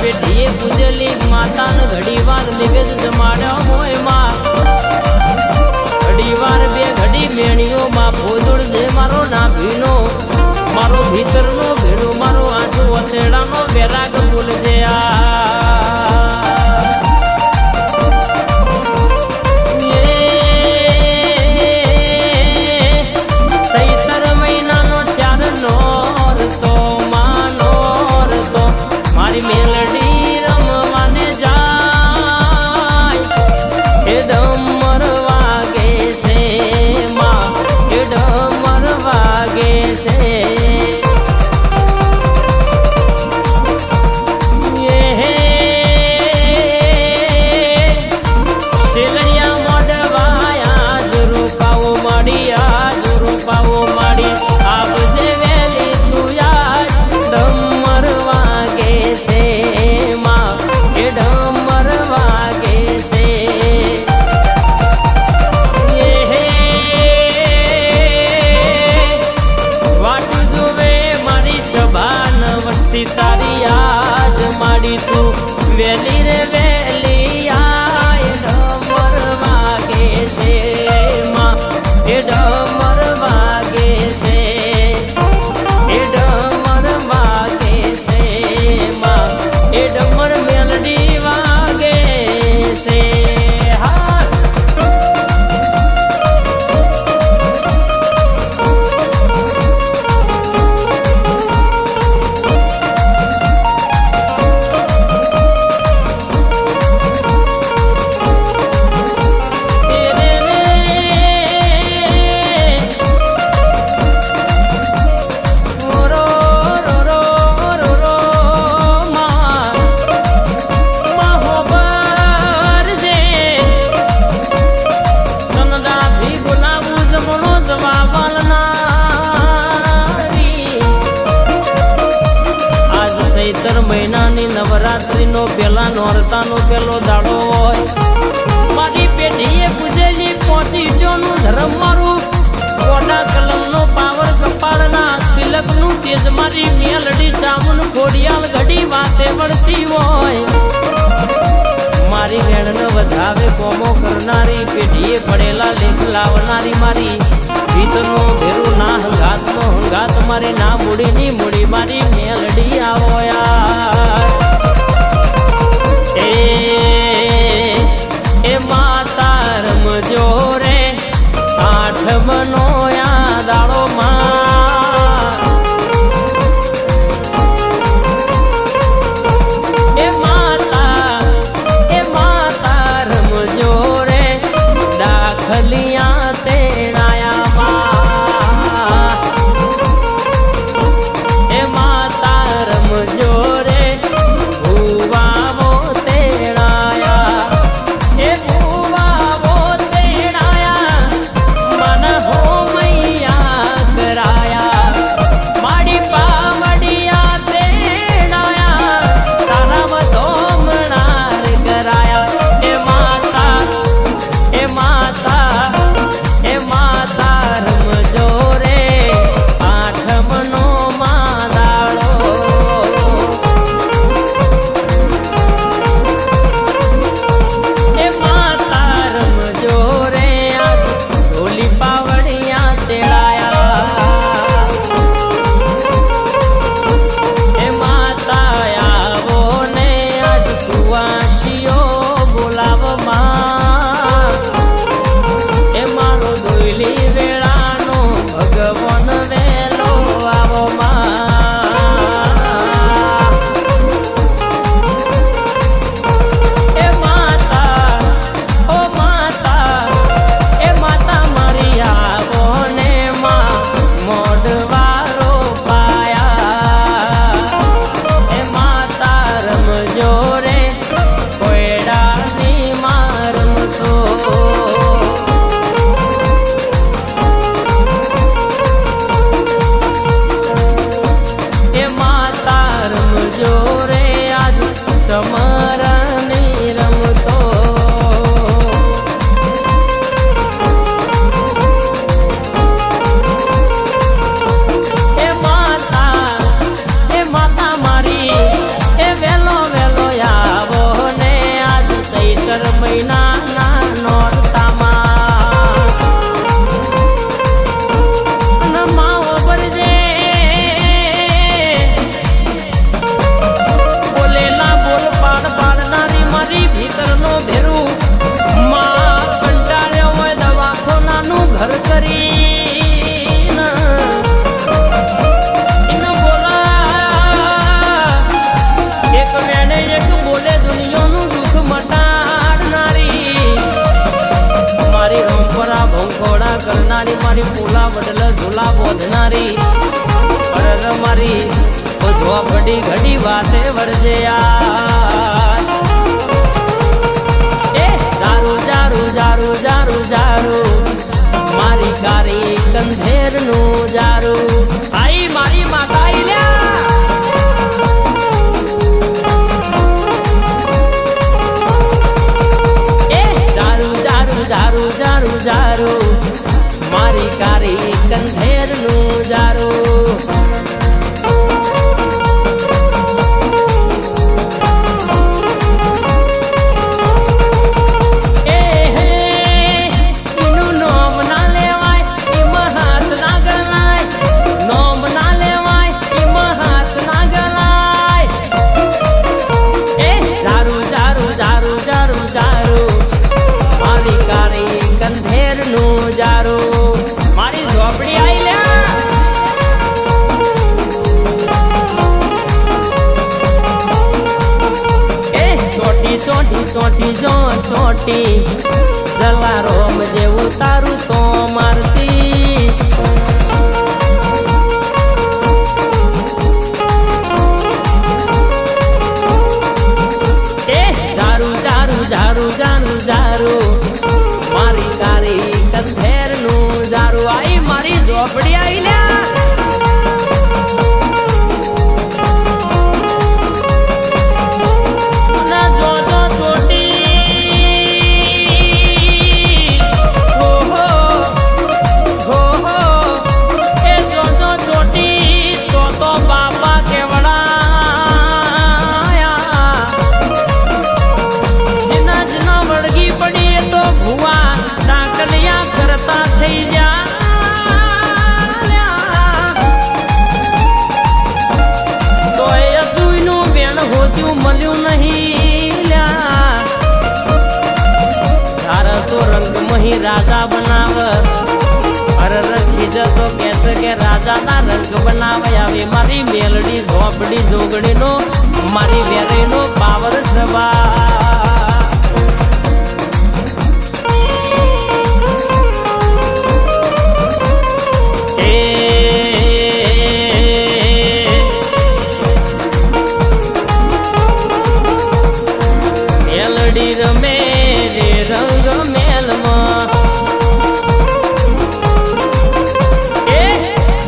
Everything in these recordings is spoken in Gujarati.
પેઢીએ પૂજેલી માતાને ઘડી વાર નિવેદ જમાડ્યો હોય માં ઘડી વાર બે ઘડી મેણીઓમાં ભોજોડ દે મારો નાભીનો મારો ભીતરનો ભેડો મારો આંચો અતેડાનો બેરાગ બોલજે સૈતર મહિનાનો ચાર નોર તો માનોર તો મારી મેલડી રમવાને જાય એ ડમર વાગે છે માં એ ડમર વાગે છે તારી આજ માડી તું વેલી રે વેલી આય ડમર વાગે છે માં એ ડમર વાગે છે એ ડમર વાગે છે માં એ ડમર મેલડી વાગે છે મહિનાની નવરાત્રી નો પેલા નોરતાનો પેલો દાડો હોય મારી પેઢીએ પૂજેલી પોચી જોનું ધર્મ મારું કોડા કલમનો પાવર કપાળના તિલકનું તેજ મારી મેલડી ચામુન ખોડિયાલ ઘડી વાતે વળતી હોય મારી વેણને વધાવે કોમો કરનારી પેઢીએ પડેલા લેખ લાવનારી મારી ભીતરનો ભેરો ના હંગાતનો હંગાત મારી ના મૂડીની મૂડી મારી મેલડી આવો યાર એ માતા રમજો રે આઠમનો દાડો માં એ માતા રમજો રે દાખલિયા તેડાયા એ માતા રમજો બોલનારી મારી પોલા વડલ ઝોલા બોધનારી અરર મારી ઝોપડી ઘડી વાતે વળજે એ જારું જારું જારું જારું જારું મારી કારી કંધેર નું જારું આઈ મારી માતા જારું જારું જારું મારી કારી કંધેર નું જારું મારી ઝોપડી આઈ લ્યા એ ચોટી ચોટી ચોટી જો ચોટી જલારોમ જેવું તારું તો મારતી એ જારું જારું જારું જારું જારું મારી કારી કંધેર નું જારું આઈ મારી ઝોપડી આઈ લ્યા ના જો જો ચોટી હો હો હો હો એ જો જો ચોટી તો બાપા કેવડાયા જીના જીના વળગી પડી તો ભુવા ડાકલિયા કરતા થઈ જા તો એ અતુઈનું બેન હોતું મળ્યું નહીં લ્યા તારા તો રંગ મહી રાજા બનાવ અર રખી જતો કેસે કે રાજા ના રંગ બનાવે આવે મારી મેલડી ઝોપડી જોગડી નો મારી વેરી નો પાવર સભા રમે રે રંગ મેલમાં એ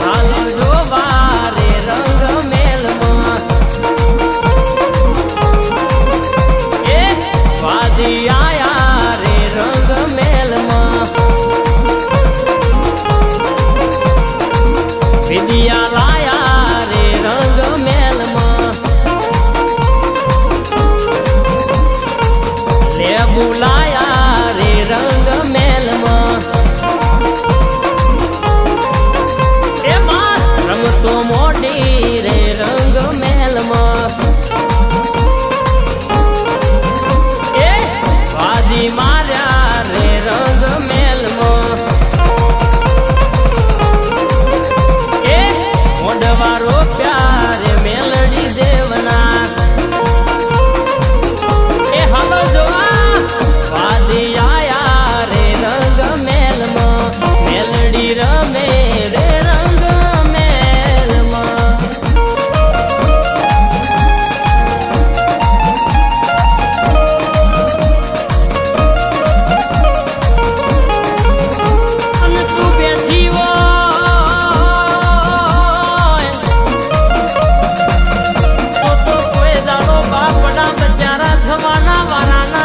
હાલ જોવા રે રંગ મેલમાં એ વાદી આયા રે રંગ મેલમાં વિદ્યા લાયા રે રંગ મેલમાં બોલાયા રે રંગ મેલમાં એમાં રમતો મોડી રે રંગ મેલમાં એ વાદી માર્યા રે રંગ મેલમાં એ મોઢવારો પ્યારે મેલડી દેવના એ હાલો જોવા આયા રે રંગ મેલમાં મેલડી રમે રે રંગ મેલમાં અને તું બેઠી હોય તો કોઈ દાડો બાપડા બચારા થવાના વારાના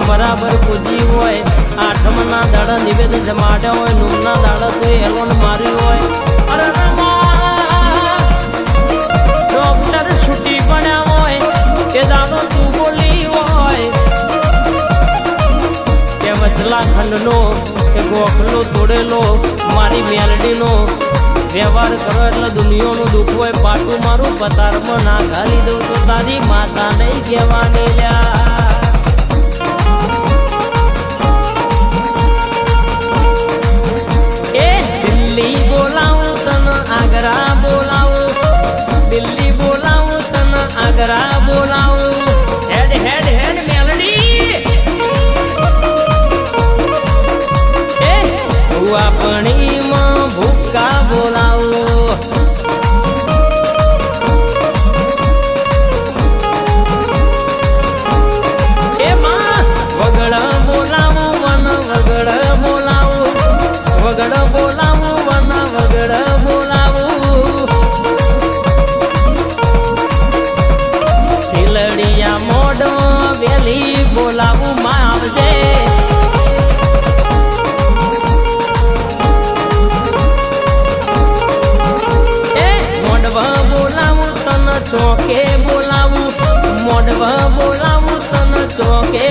બરાબર પૂજી હોય આઠમના દાડા નિવેદ જમાડ્યા હોય નૂરના દાડા કોઈ હેલોન માર્યું હોય અરે ડોક્ટર છૂટી પડ્યા હોય કે દાડો તું બોલી હોય કે વચલા ખંડનો કે ગોખલો તોડેલો મારી મેલડીનો વ્યવહાર કરો એટલે દુનિયાનું દુઃખ હોય પાટું મારું પતારમાં ના ઘાલી દઉં તો તારી માતા નહીં કહેવાની લ્યા લાવણીમાં ભૂકા બોલાવું એમાં વગડ બોલાવું વન વગડ બોલાવું વગડ બોલાવું વન વગડ બોલાવું શીલડિયા મોઢ વેલી બોલાવું માં આવજે ચોકે બોલાવું મોઢવા બોલાવું તને ચોકે